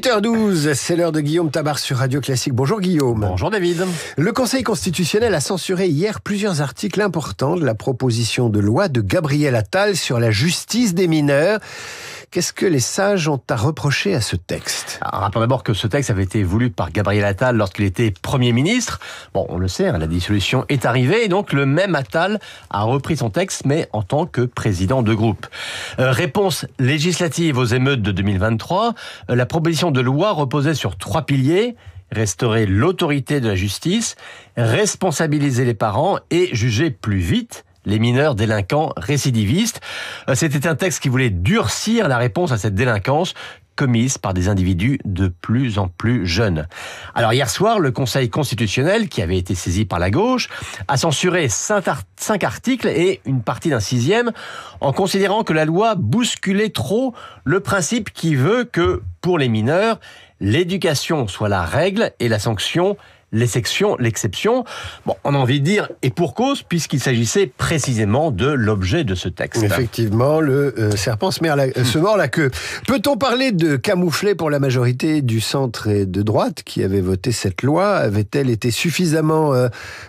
8h12, c'est l'heure de Guillaume Tabar sur Radio Classique. Bonjour Guillaume. Bonjour David. Le Conseil constitutionnel a censuré hier plusieurs articles importants de la proposition de loi de Gabriel Attal sur la justice des mineurs. Qu'est-ce que les sages ont à reprocher à ce texte ? Rappelons d'abord que ce texte avait été voulu par Gabriel Attal lorsqu'il était Premier ministre. Bon, on le sait, la dissolution est arrivée et donc le même Attal a repris son texte, mais en tant que président de groupe. Réponse législative aux émeutes de 2023, la proposition de loi reposait sur 3 piliers. Restaurer l'autorité de la justice, responsabiliser les parents et juger plus vite les mineurs délinquants récidivistes. C'était un texte qui voulait durcir la réponse à cette délinquance commise par des individus de plus en plus jeunes. Alors hier soir, le Conseil constitutionnel, qui avait été saisi par la gauche, a censuré 5 articles et une partie d'un 6e, en considérant que la loi bousculait trop le principe qui veut que, pour les mineurs, l'éducation soit la règle et la sanction l'exception. Bon, on a envie de dire, et pour cause, puisqu'il s'agissait précisément de l'objet de ce texte. Effectivement, le serpent se mord la queue. Peut-on parler de camouflet pour la majorité du centre et de droite qui avait voté cette loi ? Avait-elle été suffisamment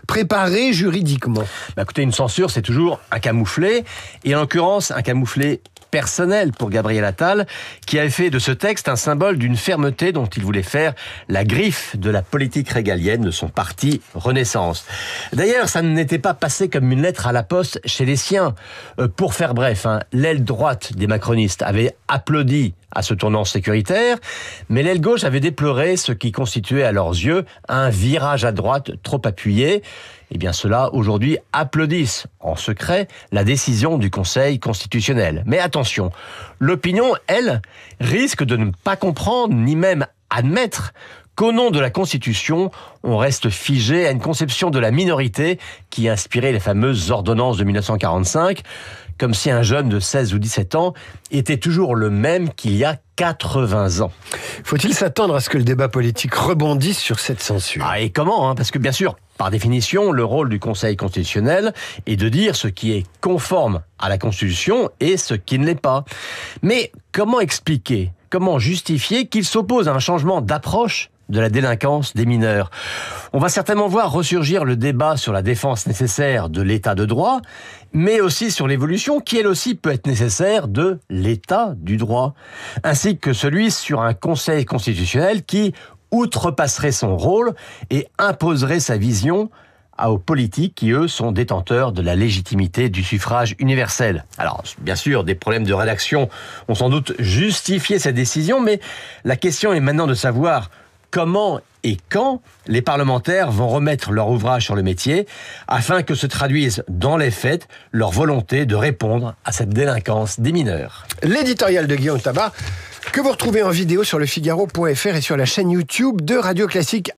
préparée juridiquement ? Écoutez, une censure, c'est toujours un camouflet, et en l'occurrence, un camouflet personnel pour Gabriel Attal, qui avait fait de ce texte un symbole d'une fermeté dont il voulait faire la griffe de la politique régalienne de son parti Renaissance. D'ailleurs, ça n'était pas passé comme une lettre à la poste chez les siens. Pour faire bref, l'aile droite des macronistes avait applaudi à ce tournant sécuritaire, mais l'aile gauche avait déploré ce qui constituait à leurs yeux un virage à droite trop appuyé. Eh bien, ceux-là, aujourd'hui, applaudissent en secret la décision du Conseil constitutionnel. Mais attention, l'opinion, elle, risque de ne pas comprendre, ni même admettre qu'au nom de la Constitution, on reste figé à une conception de la minorité qui inspirait les fameuses ordonnances de 1945, comme si un jeune de 16 ou 17 ans était toujours le même qu'il y a 80 ans. Faut-il s'attendre à ce que le débat politique rebondisse sur cette censure ? Et comment ? Parce que bien sûr, par définition, le rôle du Conseil constitutionnel est de dire ce qui est conforme à la Constitution et ce qui ne l'est pas. Mais comment expliquer, comment justifier qu'il s'oppose à un changement d'approche de la délinquance des mineurs? On va certainement voir ressurgir le débat sur la défense nécessaire de l'état de droit, mais aussi sur l'évolution qui, elle aussi, peut être nécessaire de l'état du droit, ainsi que celui sur un Conseil constitutionnel qui outrepasserait son rôle et imposerait sa vision aux politiques qui, eux, sont détenteurs de la légitimité du suffrage universel. Alors, bien sûr, des problèmes de rédaction ont sans doute justifié cette décision, mais la question est maintenant de savoir comment et quand les parlementaires vont remettre leur ouvrage sur le métier afin que se traduise dans les faits leur volonté de répondre à cette délinquance des mineurs. L'éditorial de Guillaume Tabar, que vous retrouvez en vidéo sur lefigaro.fr et sur la chaîne YouTube de Radio Classique.